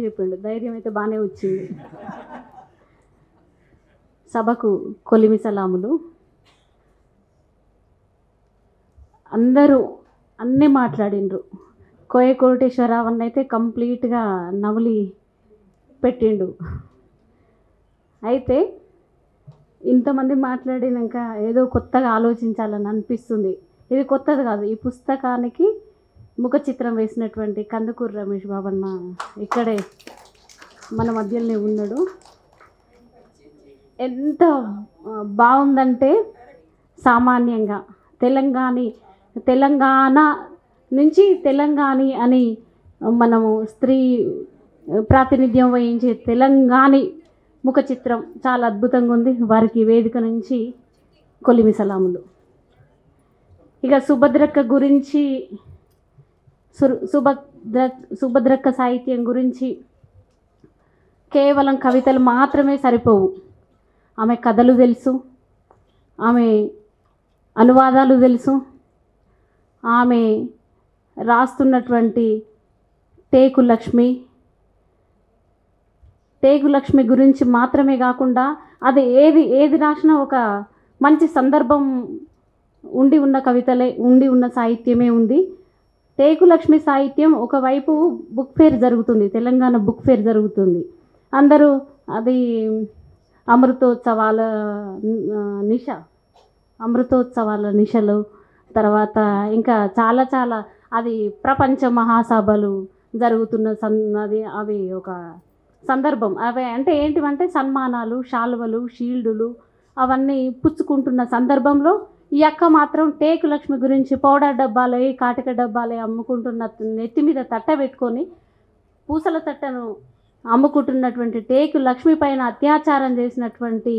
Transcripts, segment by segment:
చెప్పిండు, ధైర్యం అయితే బాగానే వచ్చింది. సభకు కొలిమి సలాములు. అందరూ అన్నీ మాట్లాడిండ్రు. కోయ కోటేశ్వరరావు అయితే కంప్లీట్గా నవలి పెట్టిండు. అయితే ఇంతమంది మాట్లాడినాక ఏదో కొత్తగా ఆలోచించాలని అనిపిస్తుంది. ఇది కొత్తది కాదు, ఈ పుస్తకానికి ముఖ చిత్రం వేసినటువంటి కందుకూరు రమేష్ బాబన్న ఇక్కడే మన మధ్యలోనే ఉన్నాడు. ఎంత బాగుందంటే సామాన్యంగా తెలంగాణ నుంచి తెలంగాణి అని మనము స్త్రీ ప్రాతినిధ్యం వహించే తెలంగాణి ముఖ చిత్రం చాలా అద్భుతంగా ఉంది. వారికి వేదిక నుంచి కొలిమి సలాములు. ఇక సుభద్రక్క గురించి, సుభద్రక్క సాహిత్యం గురించి కేవలం కవితలు మాత్రమే సరిపోవు. ఆమె కథలు తెలుసు, ఆమె అనువాదాలు తెలుసు, ఆమె రాస్తున్నటువంటి టేకు లక్ష్మి గురించి మాత్రమే కాకుండా అది ఏది రాసినా ఒక మంచి సందర్భం ఉండి ఉన్న కవితలే, ఉండి ఉన్న సాహిత్యమే ఉంది. టేకు లక్ష్మి సాహిత్యం ఒకవైపు బుక్ ఫేర్ జరుగుతుంది, తెలంగాణ బుక్ ఫేర్ జరుగుతుంది. అందరూ అది అమృతోత్సవాల నిశలు, తర్వాత ఇంకా చాలా అది ప్రపంచ మహాసభలు జరుగుతున్న అవి ఒక సందర్భం. అవి అంటే ఏంటివంటే సన్మానాలు, శాలువలు, షీల్డులు అవన్నీ పుచ్చుకుంటున్న సందర్భంలో ఈ అక్క మాత్రం టేకు లక్ష్మి గురించి పౌడర్ డబ్బాలే, కాటిక డబ్బాలే అమ్ముకుంటున్న, నెత్తి మీద తట్ట పెట్టుకొని పూసల తట్టను అమ్ముకుంటున్నటువంటి టేకు లక్ష్మి పైన అత్యాచారం చేసినటువంటి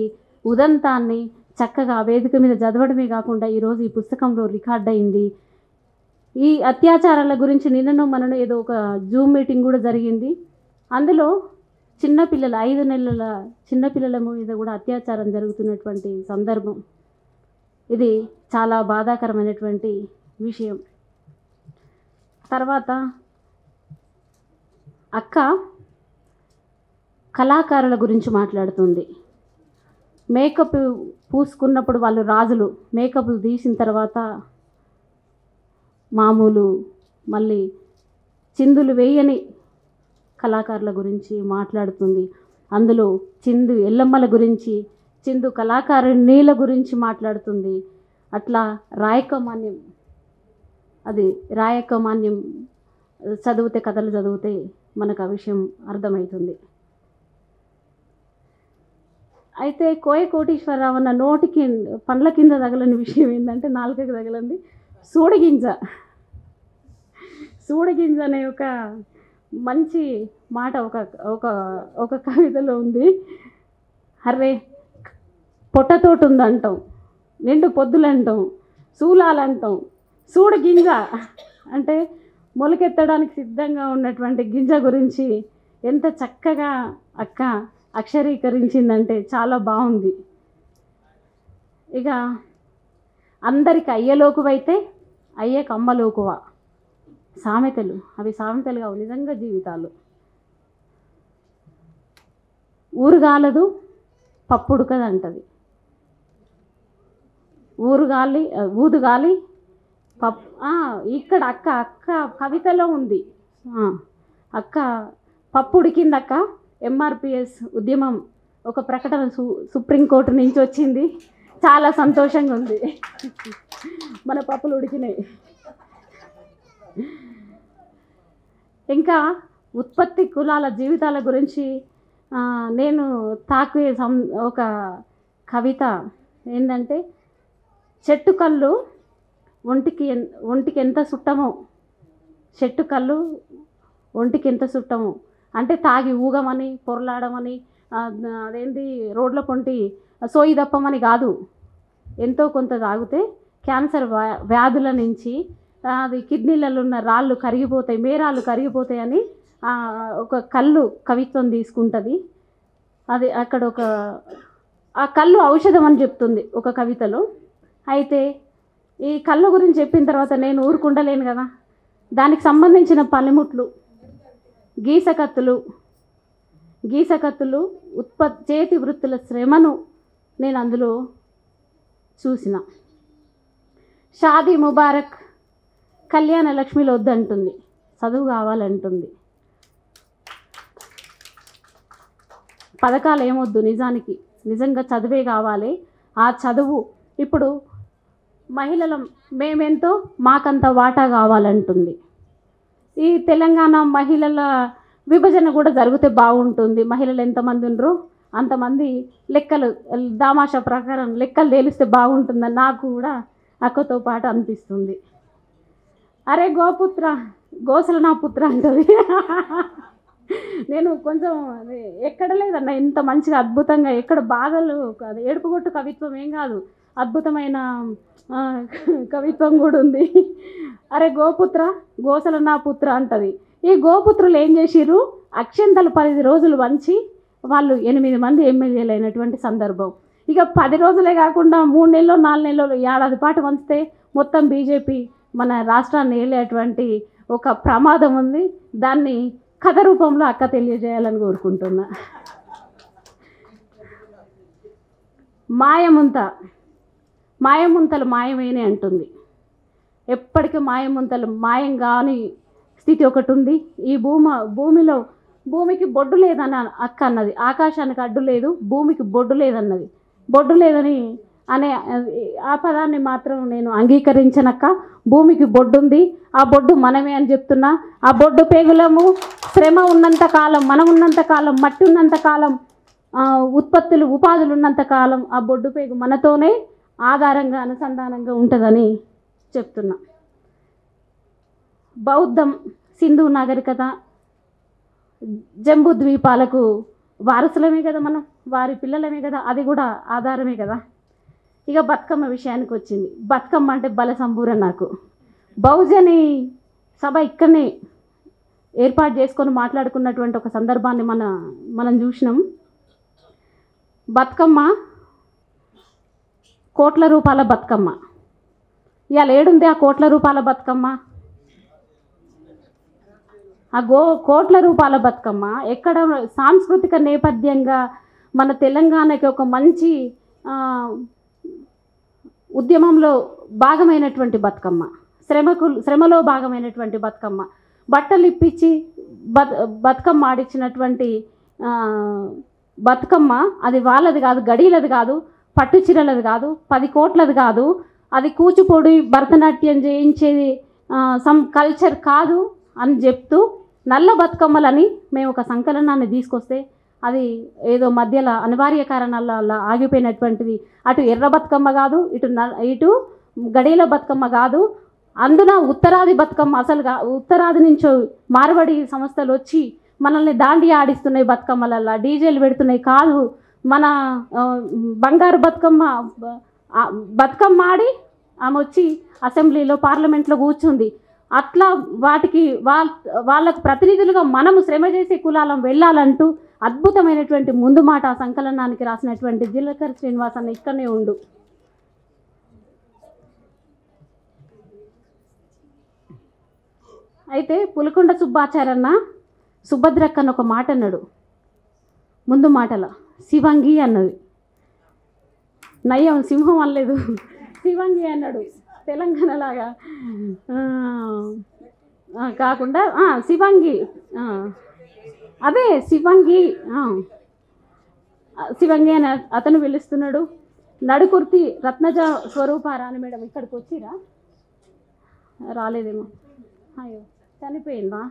ఉదంతాన్ని చక్కగా వేదిక మీద చదవడమే కాకుండా ఈరోజు ఈ పుస్తకంలో రికార్డ్ అయింది. ఈ అత్యాచారాల గురించి నిన్నను మనను ఏదో ఒక జూమ్ మీటింగ్ కూడా జరిగింది. అందులో చిన్నపిల్లల 5 నెలల చిన్నపిల్లల మీద కూడా అత్యాచారం జరుగుతున్నటువంటి సందర్భం. ఇది చాలా బాధాకరమైనటువంటి విషయం. తర్వాత అక్క కళాకారుల గురించి మాట్లాడుతుంది. మేకప్ పూసుకున్నప్పుడు వాళ్ళు రాజులు, మేకప్ తీసిన తర్వాత మామూలు మళ్ళీ చిందులు వేయని కళాకారుల గురించి మాట్లాడుతుంది. అందులో చిందు ఎల్లమ్మల గురించి, చిందు కళాకారుణీల గురించి మాట్లాడుతుంది. అట్లా రాయకమాన్యం చదివితే, కథలు చదివితే మనకు ఆ విషయం అర్థమవుతుంది. అయితే కోయ కోటేశ్వరరావు అన్న నోటికి పండ్ల కింద తగలని విషయం ఏంటంటే, నాలుకకి తగలంది సూడగింజ అనే ఒక మంచి మాట ఒక కవితలో ఉంది. అర్రే పొట్టతోటి ఉందంటాం, నిండు పొద్దులంటాం, శూలాలంటాం, సూడగింజ అంటే మొలకెత్తడానికి సిద్ధంగా ఉన్నటువంటి గింజ గురించి ఎంత చక్కగా అక్క అక్షరీకరించిందంటే చాలా బాగుంది. ఇక అందరికి అయ్యలోకువైతే అయ్యకు అమ్మలోకువ సామెతలు, అవి సామెతలు కావు, నిజంగా జీవితాలు. ఊరుగాలదు పప్పుడుకదంటది, ఊదుగాలి ఇక్కడ అక్క కవితలో ఉంది. అక్క పప్పు ఉడికిందక్క, ఎంఆర్పిఎస్ ఉద్యమం ఒక ప్రకటన సుప్రీంకోర్టు నుంచి వచ్చింది. చాలా సంతోషంగా ఉంది, మన పప్పులు ఉడికినాయి. ఇంకా ఉత్పత్తి కులాల జీవితాల గురించి నేను తాకే ఒక కవిత ఏంటంటే, చెట్టు కళ్ళు ఒంటికి ఎంత సుట్టమో, చెట్టు కళ్ళు ఒంటికి ఎంత సుట్టమో అంటే తాగి ఊగమని, పొరలాడమని, అదేంటి రోడ్ల పొంటి సోయి దప్పమని కాదు. ఎంతో కొంత తాగితే క్యాన్సర్ వ్యాధుల నుంచి, అది కిడ్నీలలో ఉన్న రాళ్ళు కరిగిపోతాయి, మేరాలు కరిగిపోతాయని ఒక కళ్ళు కవిత్వం తీసుకుంటుంది. అది అక్కడ ఆ కళ్ళు ఔషధం అని చెప్తుంది ఒక కవితలో. అయితే ఈ కళ్ళు గురించి చెప్పిన తర్వాత నేను ఊరుకుండలేను కదా, దానికి సంబంధించిన పనిముట్లు, గీసకత్తులు, గీసకత్తులు, చేతి వృత్తుల శ్రమను నేను అందులో చూసిన. షాదీ ముబారక్, కళ్యాణ లక్ష్మిలో వద్దంటుంది, చదువు కావాలంటుంది. పథకాలు ఏమొద్దు, నిజంగా చదువే కావాలి. ఆ చదువు ఇప్పుడు మహిళల మేమెంతో మాకంత వాటా కావాలంటుంది. ఈ తెలంగాణ మహిళల విభజన కూడా జరిగితే బాగుంటుంది. మహిళలు ఎంతమంది ఉండరో అంతమంది లెక్కలు దామాషా ప్రకారం లెక్కలు తేలిస్తే బాగుంటుందని నాకు కూడా అక్కతో పాటు అనిపిస్తుంది. అరే గోపుత్ర, గోసల నా పుత్ర అంటుంది. నేను కొంచెం ఎక్కడ లేదన్న ఇంత మంచిగా అద్భుతంగా, ఎక్కడ బాధలు కాదు, ఏడుపుగొట్టు కవిత్వం ఏం కాదు, అద్భుతమైన కవిత్వం కూడా ఉంది. అరే గోపుత్ర, గోసల నా పుత్ర అంటది. ఈ గోపుత్రులు ఏం చేసిర్రు, అక్షంతలు 10 రోజులు వంచి వాళ్ళు 8 మంది ఎమ్మెల్యేలు అయినటువంటి సందర్భం. ఇక 10 రోజులే కాకుండా 3 నెలలు 4 నెలలు ఏడాది పాటు వంచితే మొత్తం బీజేపీ మన రాష్ట్రాన్ని ఏలేటువంటి ఒక ప్రమాదం ఉంది. దాన్ని కథ రూపంలో అక్క తెలియజేయాలని కోరుకుంటున్నా. మాయముంతలు మాయమేనే అంటుంది. ఎప్పటికీ మాయముంతలు మాయం కాని స్థితి ఒకటి ఉంది. ఈ భూమికి బొడ్డు లేదని అక్క అన్నది. ఆకాశానికి అడ్డు లేదు, భూమికి బొడ్డు లేదన్నది. బొడ్డు లేదని అనే ఆ పదాన్ని మాత్రం నేను అంగీకరించనక్క. భూమికి బొడ్డు ఉంది, ఆ బొడ్డు మనమే అని చెప్తున్నా. ఆ బొడ్డు పేగులము శ్రమ ఉన్నంతకాలం, మనం ఉన్నంతకాలం, మట్టి ఉన్నంతకాలం, ఉత్పత్తులు ఉపాధులు ఉన్నంతకాలం ఆ బొడ్డు పేగు మనతోనే ఆధారంగా అనుసంధానంగా ఉంటుందని చెప్తున్నా. బౌద్ధం, సింధు నాగరికత, జంబూ ద్వీపాలకు వారసులమే కదా మనం, వారి పిల్లలమే కదా, అది కూడా ఆధారమే కదా. ఇక బతుకమ్మ విషయానికి వచ్చింది. బతుకమ్మ అంటే బల సంబూరం నాకు. బహుజని సభ ఇక్కడనే ఏర్పాటు చేసుకొని మాట్లాడుకున్నటువంటి ఒక సందర్భాన్ని మనం చూసినాం. బతుకమ్మ కోట్ల రూపాయల బతుకమ్మ. ఇవాళ ఏడుంది ఆ కోట్ల రూపాయల బతుకమ్మ? ఆ కోట్ల రూపాయల బతుకమ్మ ఎక్కడ సాంస్కృతిక నేపథ్యంగా మన తెలంగాణకి ఒక మంచి ఉద్యమంలో భాగమైనటువంటి బతుకమ్మ, శ్రమలో భాగమైనటువంటి బతుకమ్మ, బట్టలు ఇప్పించి బతుకమ్మ ఆడించినటువంటి బతుకమ్మ. అది వాళ్ళది కాదు, గడీలది కాదు, పట్టు చీరలది కాదు, 10 కోట్లది కాదు, అది కూచిపూడి భరతనాట్యం చేయించేది సమ్ కల్చర్ కాదు అని చెప్తూ నల్ల బతుకమ్మలని మేము ఒక సంకలనాన్ని తీసుకొస్తే అది ఏదో మధ్యలో అనివార్య కారణాల వల్ల ఆగిపోయినటువంటిది. అటు ఎర్ర బతుకమ్మ కాదు, ఇటు గడీల బతుకమ్మ కాదు, అందున ఉత్తరాది బతుకమ్మ. అసలుగా ఉత్తరాది నుంచో మార్వడి సంస్థలు వచ్చి మనల్ని దాండి ఆడిస్తున్నాయి, బతుకమ్మలల్లా డీజేలు పెడుతున్నాయి. కాదు, మన బంగారు బతుకమ్మ ఆడి ఆమె వచ్చి అసెంబ్లీలో పార్లమెంట్లో కూర్చుంది. అట్లా వాటికి వాళ్ళకు ప్రతినిధులుగా మనము శ్రమ చేసే కులాలం వెళ్ళాలంటూ అద్భుతమైనటువంటి ముందు మాట ఆ సంకలనానికి రాసినటువంటి జిల్లకర్ శ్రీనివాస్ అన్న ఇక్కడనే ఉండు. అయితే పులికొండ సుబ్బాచారన్న సుభద్రక్కన్న ఒక మాట అన్నాడు. ముందు మాటల శివంగి అన్నది, నయ్యం సింహం అనలేదు, శివంగి అన్నాడు. తెలంగాణలాగా కాకుండా శివంగి, అదే శివంగి అని అతను పిలుస్తున్నాడు. నడుకుర్తి రత్నజ స్వరూపారాణి మేడం ఇక్కడికి వచ్చిరా? రాలేదేమో, అయ్యో చనిపోయిందా?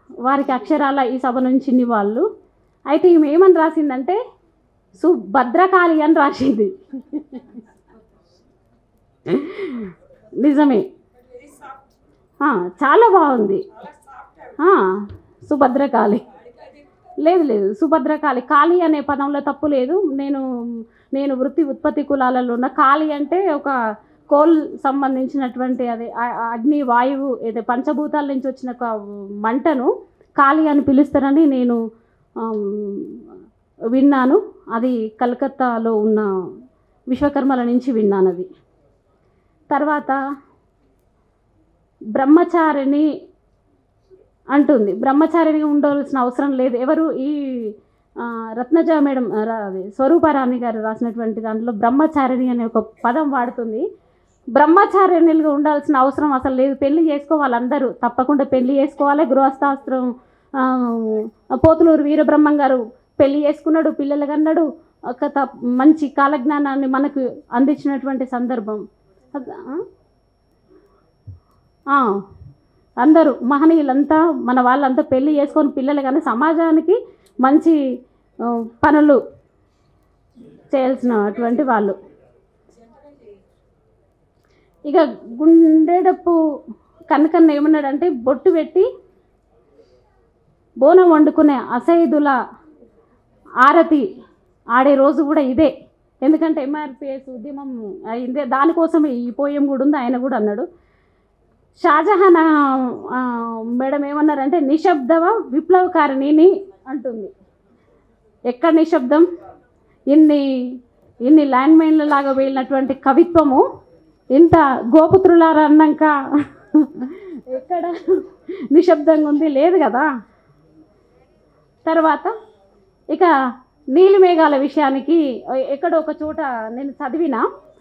వారికి అక్షరాల ఈ సభ నుంచి వాళ్ళు. అయితే ఈమె ఏమని రాసిందంటే సుభద్రకాళి అని రాసింది. నిజమే, చాలా బాగుంది. సుభద్రకాళి లేదు, సుభద్రకాళి. కాళి అనే పదంలో తప్పు లేదు. నేను వృత్తి ఉత్పత్తి కులాలలో ఉన్న కాళి అంటే ఒక కోల్ సంబంధించినటువంటి అదే అగ్ని వాయువు ఏదో పంచభూతాల నుంచి వచ్చిన ఒక మంటను కాళి అని పిలుస్తారని నేను విన్నాను. అది కలకత్తాలో ఉన్న విశ్వకర్మల నుంచి విన్నాను. అది తర్వాత బ్రహ్మచారిని అంటుంది. బ్రహ్మచారిగా ఉండవలసిన అవసరం లేదు. ఎవరు ఈ రత్నజ మేడం స్వరూపారాణి గారు రాసినటువంటి దాంట్లో బ్రహ్మచారిణి అనే ఒక పదం వాడుతుంది. బ్రహ్మచారిణులుగా ఉండాల్సిన అవసరం అసలు లేదు. పెళ్లి చేసుకోవాలి, అందరూ తప్పకుండా పెళ్లి చేసుకోవాలి. గృహస్థాస్త్రం పోతులూరు వీరబ్రహ్మం గారు పెళ్లి చేసుకున్నాడు, పిల్లలు కన్నాడు, ఒక మంచి కాలజ్ఞానాన్ని మనకు అందించినటువంటి సందర్భం. అందరూ మహనీయులంతా మన వాళ్ళంతా పెళ్లి చేసుకొని పిల్లలు కానీ సమాజానికి మంచి పనులు చేయాల్సినటువంటి వాళ్ళు. ఇక గుండెడప్పు కనకన్న ఏమన్నాడంటే, బొట్టు పెట్టి బోనం వండుకునే అసైదుల ఆరతి ఆడే రోజు కూడా ఇదే. ఎందుకంటే ఎంఆర్పిఎస్ ఉద్యమం అయిందే, దానికోసం ఈ పోయం కూడా ఉంది. ఆయన కూడా అన్నాడు. షాజహాన్ మేడం ఏమన్నారంటే, నిశ్శబ్దవ విప్లవకారిణిని అంటుంది. ఎక్కడ నిశ్శబ్దం? ఇన్ని ల్యాండ్ మైన్ల లాగా వెళ్ళినటువంటి కవిత్వము ఇంత గోపుత్రులారా అన్నాక ఎక్కడ నిశ్శబ్దంగా ఉంది? లేదు కదా. తర్వాత ఇక నీలిమేఘాల విషయానికి ఎక్కడో ఒక చోట నేను చదివిన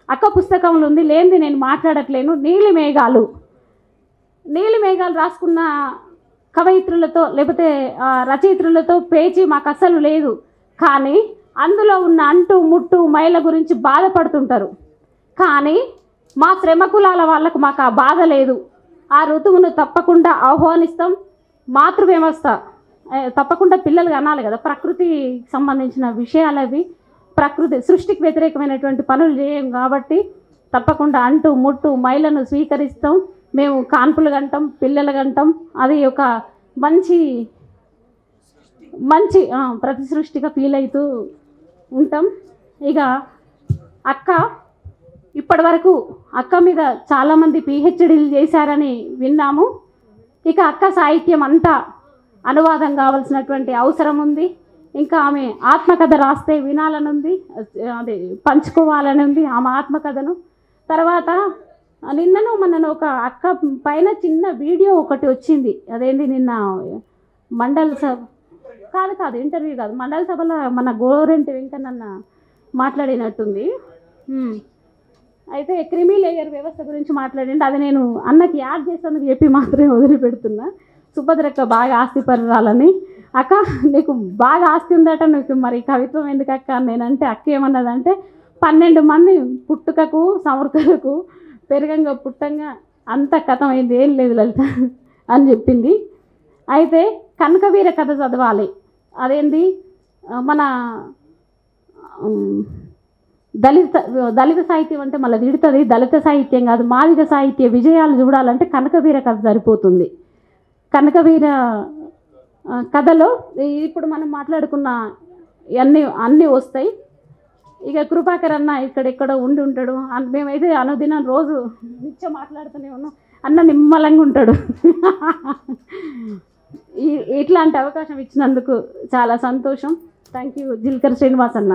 అక్క పుస్తకంలో ఉంది, లేనిది నేను మాట్లాడట్లేను. నీలిమేఘాలు రాసుకున్న కవయిత్రులతో లేకపోతే రచయిత్రులతో పేచీ మాకు అస్సలు లేదు. కానీ అందులో ఉన్న అంటు ముట్టు మైల గురించి బాధపడుతుంటారు. కానీ మా శ్రమ కులాల వాళ్ళకు మాకు ఆ బాధ లేదు. ఆ ఋతువును తప్పకుండా ఆహ్వానిస్తాం. మాతృవ్యవస్థ తప్పకుండా పిల్లలు కనాలి కదా. ప్రకృతికి సంబంధించిన విషయాలు అవి. ప్రకృతి సృష్టికి వ్యతిరేకమైనటువంటి పనులు చేయం కాబట్టి తప్పకుండా అంటు ముట్టు మైలను స్వీకరిస్తాం. మేము కాన్పులు గంటాం, పిల్లలు గంటాం. అది ఒక మంచి ప్రతి సృష్టిగా ఫీల్ అవుతూ ఉంటాం. ఇక అక్క ఇప్పటి వరకు అక్క మీద చాలామంది పిహెచ్డీలు చేశారని విన్నాము. ఇక అక్క సాహిత్యం అంతా అనువాదం కావాల్సినటువంటి అవసరం ఉంది. ఇంకా ఆమె ఆత్మకథ రాస్తే వినాలనుంది, అది పంచుకోవాలని ఉంది ఆమె ఆత్మకథను. తర్వాత నిన్నను మొన్న ఒక అక్క పైన చిన్న వీడియో ఒకటి వచ్చింది. అదేంటి నిన్న మండల సభ కాదు ఇంటర్వ్యూ కాదు, మండల సభలో మన గోరెంటి వెంకన్న మాట్లాడినట్టుంది. అయితే క్రిమి లేయర్ వ్యవస్థ గురించి మాట్లాడింది. అది నేను అన్నకి యాడ్ చేస్తానని చెప్పి మాత్రమే వదిలిపెడుతున్నా. సుభద్రక్క బాగా ఆస్తిపరురాలని. అక్క నీకు బాగా ఆస్తి ఉందట, నీకు మరి కవిత్వం ఎందుకు అక్క నేనంటే, అక్క ఏమన్నదంటే 12 మంది పుట్టుకకు సమృద్ధులకు పెరగంగా పుట్టంగా అంత కథమైంది, ఏం లేదు లలిత అని చెప్పింది. అయితే కనకవీర కథ చదవాలి. అదేంటి మన దళిత సాహిత్యం అంటే మళ్ళీ తిడుతుంది. దళిత సాహిత్యం కాదు, మాదిగ సాహిత్య విజయాలు చూడాలంటే కనకవీర కథ సరిపోతుంది. కనకవీర కథలో ఇప్పుడు మనం మాట్లాడుకున్న అన్నీ వస్తాయి. ఇక కృపాకర్ అన్న ఇక్కడెక్కడో ఉంటాడు. మేమైతే అనుదినం రోజు నిత్యం మాట్లాడుతూనే ఉన్నాం. అన్న నిమ్మలంగా ఉంటాడు. ఇట్లాంటి అవకాశం ఇచ్చినందుకు చాలా సంతోషం. థ్యాంక్ యూ జిల్కర్ శ్రీనివాస్ అన్న.